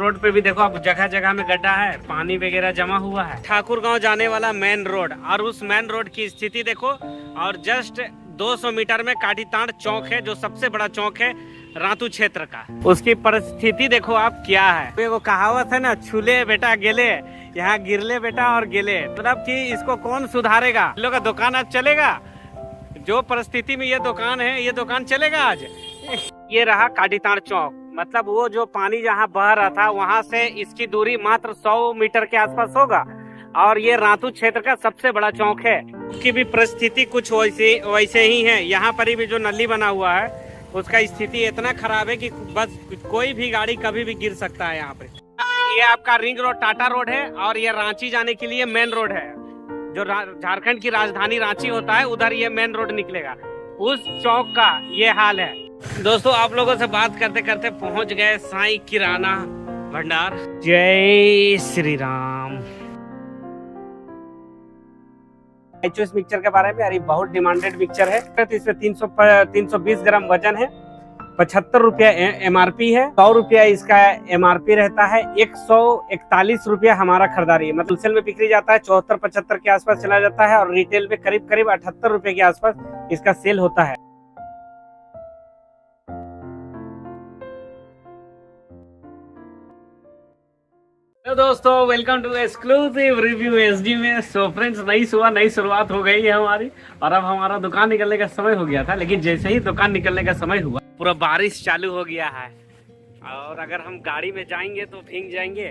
Road पे भी देखो आप जगह जगह में गड्ढा है, पानी वगैरह जमा हुआ है। ठाकुर गांव जाने वाला मेन रोड और उस मेन रोड की स्थिति देखो। और जस्ट 200 मीटर में काटीताड़ चौक है जो सबसे बड़ा चौक है रातू क्षेत्र का। उसकी परिस्थिति देखो आप क्या है। वो कहावत है ना, छूले बेटा गेले, यहाँ गिरले बेटा और गेले। मतलब कि इसको कौन सुधारेगा। लोग का दुकान आज चलेगा? जो परिस्थिति में ये दुकान है, ये दुकान चलेगा आज? ये रहा काटीताड़ चौक। मतलब वो जो पानी जहाँ बह रहा था वहां से इसकी दूरी मात्र 100 मीटर के आसपास होगा। और ये रातू क्षेत्र का सबसे बड़ा चौक है। उसकी भी परिस्थिति कुछ वैसे ही है। यहाँ पर भी जो नली बना हुआ है उसका स्थिति इतना खराब है कि बस कोई भी गाड़ी कभी भी गिर सकता है यहाँ पे। ये आपका रिंग रोड टाटा रोड है और ये रांची जाने के लिए मेन रोड है। जो झारखंड की राजधानी रांची होता है उधर ये मेन रोड निकलेगा। उस चौक का ये हाल है। दोस्तों आप लोगों से बात करते करते पहुंच गए साईं किराना भंडार। जय श्री राम। एचओएस मिक्सचर के बारे में, अरे बहुत डिमांडेड मिक्सचर है। तो इसमें 320 ग्राम वजन है, 75 रुपया MRP है, 100 रुपया इसका MRP रहता है, 141 रुपया हमारा खरीदारी है। मतलब होलसेल में बिक्री जाता है 74-75 के आसपास चला जाता है और रिटेल में करीब 78 रुपए के आसपास इसका सेल होता है। तो दोस्तों welcome to exclusive review SG में। सो फ्रेंड्स, नई सुबह नई शुरुआत हो गई है हमारी और अब हमारा दुकान निकलने का समय हो गया था। लेकिन जैसे ही दुकान निकलने का समय हुआ पूरा बारिश चालू हो गया है और अगर हम गाड़ी में जाएंगे तो भीग जाएंगे।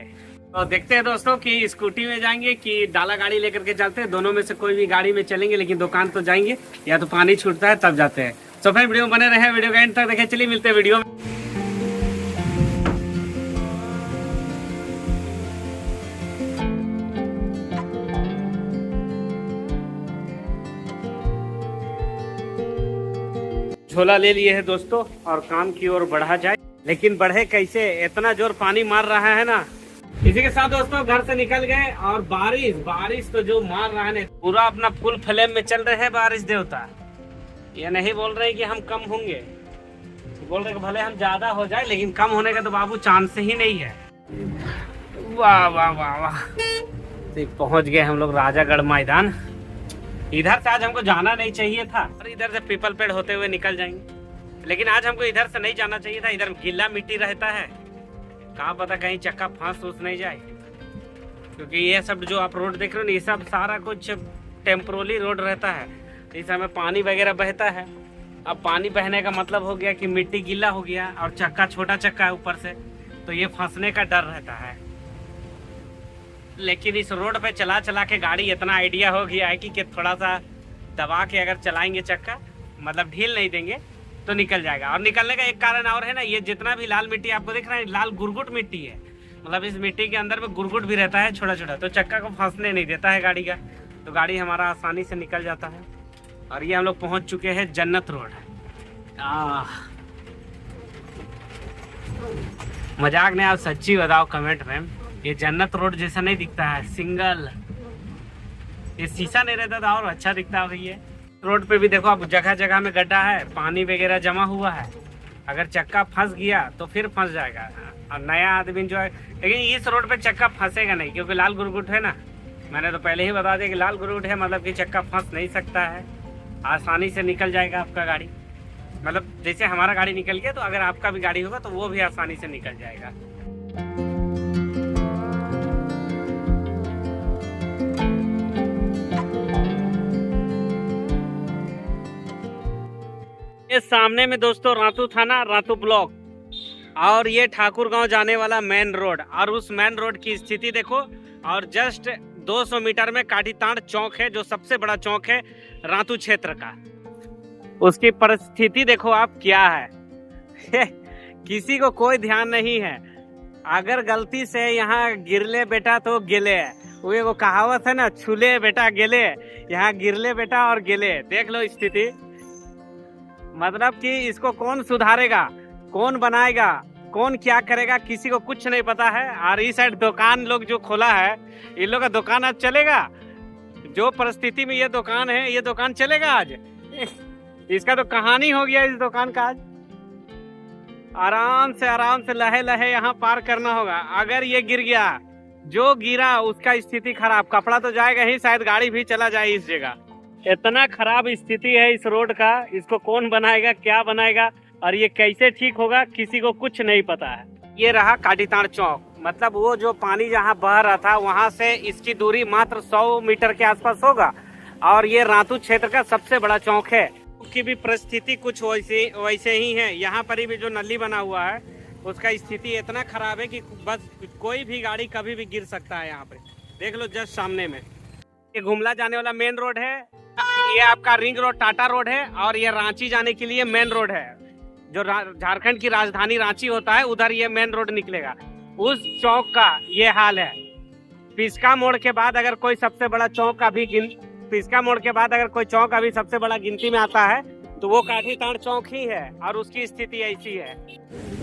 तो देखते हैं दोस्तों कि स्कूटी में जाएंगे कि डाला गाड़ी लेकर के चलते हैं। दोनों में से कोई भी गाड़ी में चलेंगे, लेकिन दुकान तो जाएंगे या तो पानी छूटता है तब जाते हैं। तो फिर वीडियो बने रहे, वीडियो का एंड तक देखें। चलिए मिलते हैं वीडियो में। झोला ले लिए है दोस्तों और काम की ओर बढ़ा जाए। लेकिन बढ़े कैसे, इतना जोर पानी मार रहा है ना। इसी के साथ दोस्तों घर से निकल गए और बारिश तो जो मार रहा है ना, पूरा अपना फुल फ्लेम में चल रहे हैं बारिश देवता। ये नहीं बोल रहे कि हम कम होंगे, बोल रहे कि भले हम ज्यादा हो जाए लेकिन कम होने का तो बाबू चांस ही नहीं है। वाह वाह वाह वाह। पहुंच गए हम लोग राजागढ़ मैदान। इधर से आज हमको जाना नहीं चाहिए था और इधर से पीपल पेड़ होते हुए निकल जाएंगे। लेकिन आज हमको इधर से नहीं जाना चाहिए था। इधर गीला मिट्टी रहता है, कहाँ पता कहीं चक्का फंस नहीं जाए। क्योंकि ये सब जो आप रोड देख रहे हो ना, ये सब सारा कुछ टेम्पोररी रोड रहता है। इस समय पानी वगैरह बहता है। अब पानी बहने का मतलब हो गया कि मिट्टी गीला हो गया और चक्का छोटा चक्का है ऊपर से, तो ये फंसने का डर रहता है। लेकिन इस रोड पे चला चला के गाड़ी इतना आइडिया हो गया है कि थोड़ा सा दबा के अगर चलाएंगे चक्का, मतलब ढील नहीं देंगे तो निकल जाएगा। और निकलने का एक कारण और है ना, ये जितना भी लाल मिट्टी आपको दिख रहा है, लाल गुरगुट मिट्टी है। मतलब इस मिट्टी के अंदर में गुरगुट भी रहता है छोटा छोटा, तो चक्का को फंसने नहीं देता है गाड़ी का, तो गाड़ी हमारा आसानी से निकल जाता है। और ये हम लोग पहुँच चुके हैं जन्नत रोड। मजाक नहीं, आप सच्ची बताओ कमेंट में, ये जन्नत रोड जैसा नहीं दिखता है? सिंगल ये शीशा नहीं रहता था और अच्छा दिखता है। ये रोड पे भी देखो आप जगह जगह में गड्ढा है, पानी वगैरह जमा हुआ है। अगर चक्का फंस गया तो फिर फंस जाएगा और नया आदमी जो है। लेकिन इस रोड पे चक्का फंसेगा नहीं क्योंकि लाल गुरगुट है ना। मैंने तो पहले ही बता दिया कि लाल गुरगुट है, मतलब कि चक्का फंस नहीं सकता है, आसानी से निकल जाएगा आपका गाड़ी। मतलब जैसे हमारा गाड़ी निकल गया तो अगर आपका भी गाड़ी होगा तो वो भी आसानी से निकल जाएगा। ये सामने में दोस्तों रातू थाना, रातू ब्लॉक और ये ठाकुर गांव जाने वाला मेन रोड और उस मेन रोड की स्थिति देखो। और जस्ट 200 मीटर में काटीताड़ चौक है जो सबसे बड़ा चौक है रातू क्षेत्र का। उसकी परिस्थिति देखो आप क्या है। किसी को कोई ध्यान नहीं है। अगर गलती से यहाँ गिरले बेटा तो गेले। वो कहावत है ना, छूले बेटा गेले, यहाँ गिरले बेटा और गेले। देख लो स्थिति। मतलब कि इसको कौन सुधारेगा, कौन बनाएगा, कौन क्या करेगा, किसी को कुछ नहीं पता है। और इस साइड दुकान लोग जो खोला है, इन लोग का दुकान आज चलेगा? जो परिस्थिति में ये दुकान है, ये दुकान चलेगा आज? इसका तो कहानी हो गया इस दुकान का आज। आराम से लहे लहे यहाँ पार करना होगा। अगर ये गिर गया, जो गिरा उसका स्थिति खराब, कपड़ा तो जाएगा ही, शायद गाड़ी भी चला जाए इस जगह। इतना खराब स्थिति है इस रोड का, इसको कौन बनाएगा, क्या बनाएगा और ये कैसे ठीक होगा, किसी को कुछ नहीं पता है। ये रहा काटीताड़ चौक, मतलब वो जो पानी जहाँ बह रहा था वहाँ से इसकी दूरी मात्र 100 मीटर के आसपास होगा और ये रातू क्षेत्र का सबसे बड़ा चौक है। की भी परिस्थिति कुछ वैसे ही है। यहाँ पर भी जो नली बना हुआ है उसका स्थिति इतना खराब है कि बस कोई भी गाड़ी कभी भी गिर सकता है। यहाँ पे देख लो जस्ट सामने में ये घुमला जाने वाला मेन रोड है, ये आपका रिंग रोड टाटा रोड है और ये रांची जाने के लिए मेन रोड है। जो झारखंड की राजधानी रांची होता है उधर ये मेन रोड निकलेगा। उस चौक का ये हाल है। पिस्का मोड़ के बाद अगर कोई सबसे बड़ा चौक पिस्का मोड़ के बाद अगर कोई चौक अभी सबसे बड़ा गिनती में आता है तो वो काठीताड़ चौक ही है और उसकी स्थिति ऐसी है।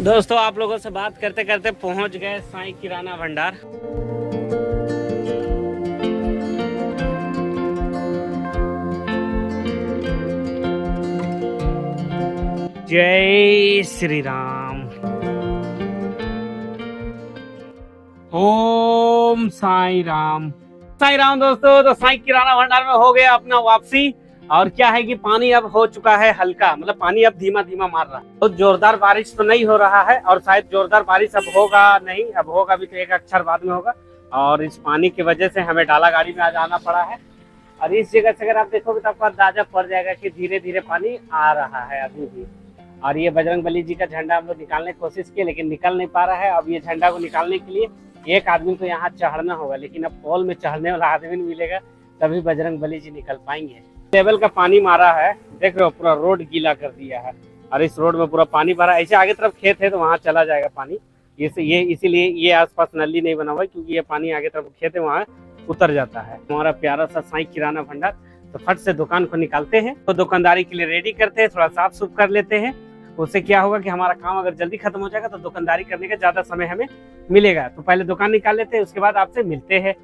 दोस्तों आप लोगों से बात करते करते पहुंच गए साईं किराना भंडार। जय श्री राम। ओम साईं राम। साईं राम दोस्तों, तो साईं किराना भंडार में हो गया अपना वापसी। और क्या है कि पानी अब हो चुका है हल्का, मतलब पानी अब धीमा धीमा मार रहा है। तो जोरदार बारिश तो नहीं हो रहा है और शायद जोरदार बारिश अब होगा नहीं, अब होगा भी तो एक अक्षर बाद में होगा। और इस पानी की वजह से हमें डाला गाड़ी में आज आना पड़ा है। और इस जगह से अगर आप देखोगे तो आपको अंदाजा पड़ जाएगा कि धीरे धीरे पानी आ रहा है अभी भी। और ये बजरंगबली जी का झंडा हम लोग निकालने की कोशिश की लेकिन निकल नहीं पा रहा है। अब ये झंडा को निकालने के लिए एक आदमी को यहाँ चढ़ना होगा, लेकिन अब पोल में चढ़ने वाला आदमी नहीं मिलेगा, तभी बजरंगबली जी निकल पाएंगे। लेवल का पानी मारा है, देख रहे हो पूरा रोड गीला कर दिया है और इस रोड में पूरा पानी भरा। ऐसे आगे तरफ खेत है तो वहाँ चला जाएगा पानी, इसीलिए ये आसपास नली नहीं बना हुआ है क्योंकि ये पानी आगे तरफ खेत है वहाँ उतर जाता है। हमारा प्यारा सा साईं किराना भंडार। तो फट से दुकान को निकालते हैं, तो दुकानदारी के लिए रेडी करते हैं, थोड़ा साफ सुफ कर लेते हैं। उससे क्या होगा कि हमारा काम अगर जल्दी खत्म हो जाएगा तो दुकानदारी करने का ज्यादा समय हमें मिलेगा। तो पहले दुकान निकाल लेते हैं, उसके बाद आपसे मिलते हैं।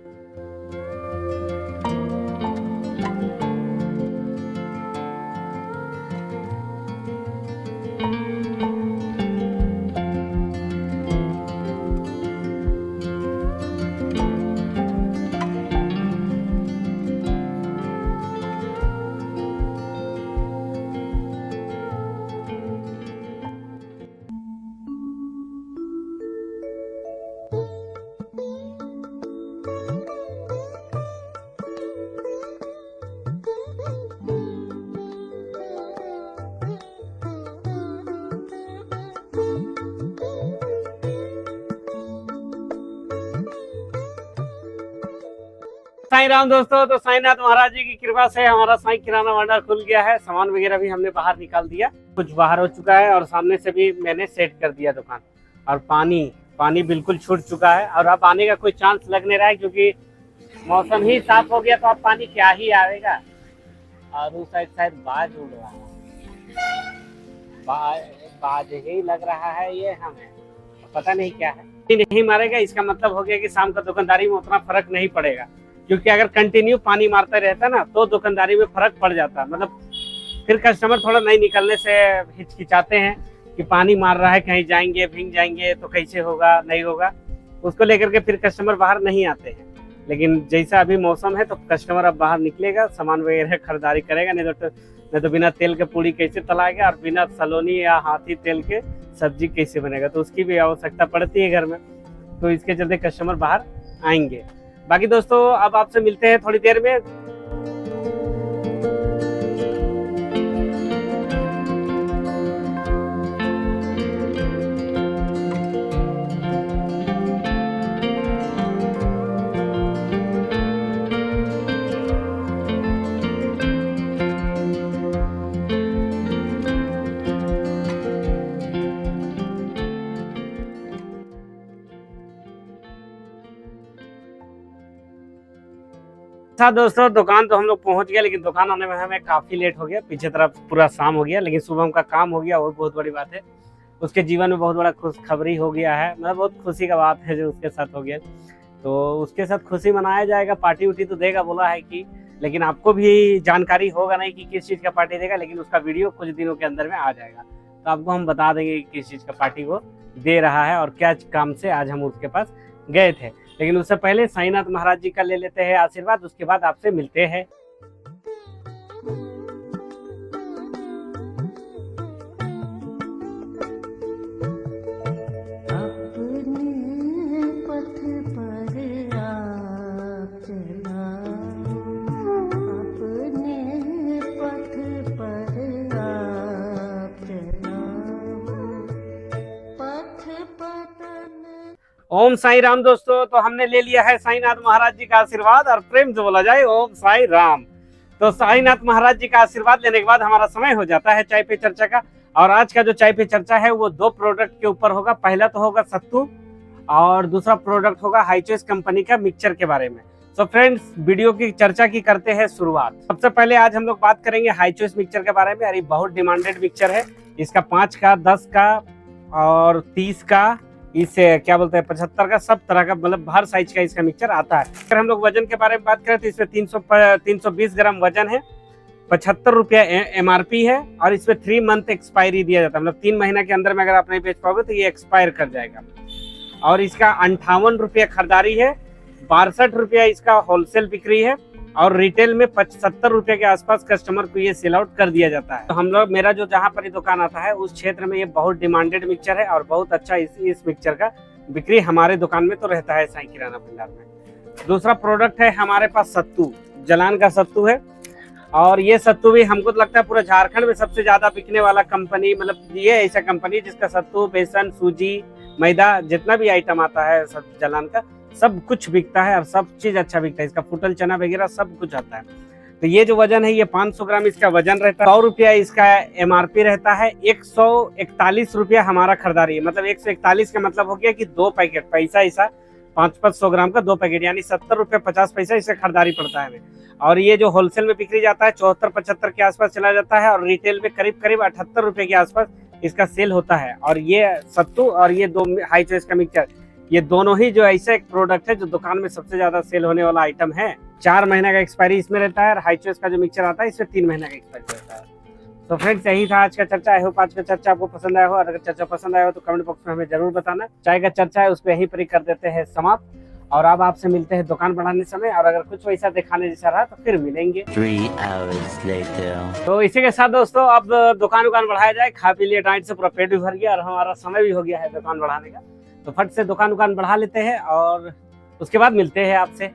साईं राम दोस्तों, तो साईनाथ महाराज जी की कृपा से हमारा साईं किराना भंडार खुल गया है। सामान वगैरह भी हमने बाहर निकाल दिया, कुछ बाहर हो चुका है और सामने से भी मैंने सेट कर दिया दुकान। और पानी बिल्कुल छूट चुका है और अब आने का कोई चांस लग नहीं रहा है क्योंकि मौसम ही साफ हो गया, तो अब पानी क्या ही आएगा। और उस साइड शायद बाज उड़ रहा है, बाज ही लग रहा है ये, हमें पता नहीं क्या है। नहीं मारेगा इसका मतलब हो गया कि शाम का दुकानदारी में उतना फर्क नहीं पड़ेगा, क्योंकि अगर कंटिन्यू पानी मारता रहता ना तो दुकानदारी में फर्क पड़ जाता। मतलब फिर कस्टमर थोड़ा नहीं निकलने से हिचकिचाते हैं कि पानी मार रहा है, कहीं जाएंगे भीग जाएंगे तो कैसे होगा, नहीं होगा, उसको लेकर के फिर कस्टमर बाहर नहीं आते हैं। लेकिन जैसा अभी मौसम है तो कस्टमर अब बाहर निकलेगा, सामान वगैरह खरीदारी करेगा। नहीं तो बिना तेल के पूड़ी कैसे तलाएगा और बिना सलोनी या हाथी तेल के सब्जी कैसे बनेगा, तो उसकी भी आवश्यकता पड़ती है घर में। तो इसके चलते कस्टमर बाहर आएंगे। बाकी दोस्तों अब आपसे मिलते हैं थोड़ी देर में। अच्छा दोस्तों, दुकान तो हम लोग पहुंच गए, लेकिन दुकान आने में हमें काफी लेट हो गया। पीछे तरफ पूरा शाम हो गया, लेकिन सुबह का काम हो गया, वो बहुत बड़ी बात है। उसके जीवन में बहुत बड़ा खुशखबरी हो गया है, मतलब बहुत खुशी का बात है जो उसके साथ हो गया। तो उसके साथ खुशी मनाया जाएगा, पार्टी उटी तो देगा बोला है कि, लेकिन आपको भी जानकारी होगा नहीं कि किस चीज़ का पार्टी देगा, लेकिन उसका वीडियो कुछ दिनों के अंदर में आ जाएगा। तो आपको हम बता देंगे कि किस चीज का पार्टी वो दे रहा है और क्या काम से आज हम उसके पास गए थे। लेकिन उससे पहले साईनाथ महाराज जी का ले लेते हैं आशीर्वाद, उसके बाद आपसे मिलते हैं। ओम साई राम दोस्तों, तो हमने ले लिया है साईनाथ महाराज जी का आशीर्वाद और प्रेम से बोला जाए ओम साई राम। तो साईनाथ महाराज जी का आशीर्वाद लेने के बाद हमारा समय हो जाता है चाय पे चर्चा का। और आज का जो चाय पे चर्चा है वो 2 प्रोडक्ट के ऊपर होगा। पहला तो होगा सत्तू और दूसरा प्रोडक्ट होगा हाई चॉइस कंपनी का मिक्सचर के बारे में। तो फ्रेंड्स, वीडियो की चर्चा की करते हैं शुरुआत। सबसे पहले आज हम लोग बात करेंगे हाई चॉइस मिक्सचर के बारे में। अरे बहुत डिमांडेड मिक्सचर है। इसका 5 का, 10 का और 30 का, इसे क्या बोलते हैं 75 का, सब तरह का, मतलब हर साइज का इसका मिक्सचर आता है। अगर हम लोग वजन के बारे में बात करें तो इसमें 320 ग्राम वजन है, 75 रुपया MRP है और इसमें 3 मंथ एक्सपायरी दिया जाता है। मतलब 3 महीना के अंदर में अगर आप नहीं बेच पाओगे तो ये एक्सपायर कर जाएगा। और इसका 58 रुपया खरीदारी है, 62 रुपया इसका होलसेल बिक्री है और रिटेल में 75 रुपए के आसपास कस्टमर को ये सेल आउट कर दिया जाता है। तो हम लोग, मेरा जो जहाँ पर दुकान आता है उस क्षेत्र में ये बहुत डिमांडेड मिक्सचर है और बहुत अच्छा इस मिक्सचर का बिक्री हमारे दुकान में तो रहता है साईं किराना भंडार में। दूसरा प्रोडक्ट है हमारे पास सत्तू, जलान का सत्तू है। और ये सत्तू भी हमको तो लगता है पूरा झारखंड में सबसे ज्यादा बिकने वाला कंपनी, मतलब ये ऐसा कंपनी जिसका सत्तू, बेसन, सूजी, मैदा, जितना भी आइटम आता है जलान का सब कुछ बिकता है और सब चीज अच्छा बिकता है। इसका फुटल चना वगैरह सब कुछ आता है। तो ये जो वजन है ये 500 ग्राम इसका वजन रहता है। 100 रुपया इसका MRP रहता है। 141 रुपया हमारा खरीदारी है। मतलब 141 का मतलब हो गया कि 2 पैकेट, पैसा ऐसा 500 ग्राम का 2 पैकेट, यानी 70 रुपया 50 पैसा इसका खरीदारी पड़ता है हमें। और ये जो होलसेल में बिक्री जाता है 74-75 के आसपास चला जाता है और रिटेल में करीब 78 रुपए के आसपास इसका सेल होता है। और ये सत्तू और ये 2 हाई चॉइस का मिक्सचर, ये दोनों ही जो ऐसा एक प्रोडक्ट है जो दुकान में सबसे ज्यादा सेल होने वाला आइटम है। 4 महीने का एक्सपायरी इसमें रहता है और हाई चॉइस का जो मिक्सचर आता है इसमें 3 महीने का एक्सपायरी रहता है। तो फ्रेंड्स, यही था आज का चर्चा। आई होप आज का चर्चा आपको पसंद आया हो। अगर चर्चा पसंद आया हो तो कमेंट बॉक्स में हमें जरूर बताना। चाय का चर्चा है उसको यहीं पर ही कर देते हैं समाप्त और अब आपसे मिलते हैं दुकान बढ़ाने समय। और अगर कुछ वैसा दिखाने जैसा रहा तो फिर मिलेंगे 3 hours later। तो इसी के साथ दोस्तों अब दुकान बढ़ाया जाए। खा पी लिए, डाइट से पूरा पेट भी भर गया और हमारा समय भी हो गया है दुकान बढ़ाने का। तो फट से दुकान बढ़ा लेते हैं और उसके बाद मिलते हैं आपसे।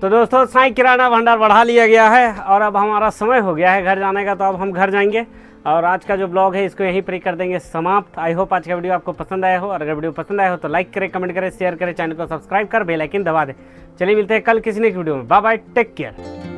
तो दोस्तों, साईं किराना भंडार बढ़ा लिया गया है और अब हमारा समय हो गया है घर जाने का। तो अब हम घर जाएंगे और आज का जो ब्लॉग है इसको यहीं पर ही कर देंगे समाप्त। आई होप आज का वीडियो आपको पसंद आया हो। और अगर वीडियो पसंद आया हो तो लाइक करें, कमेंट करें, शेयर करें, चैनल को सब्सक्राइब कर बेल आइकन दबा दें। चलिए मिलते हैं कल किसी नेक्स्ट वीडियो में। Bye bye, take care.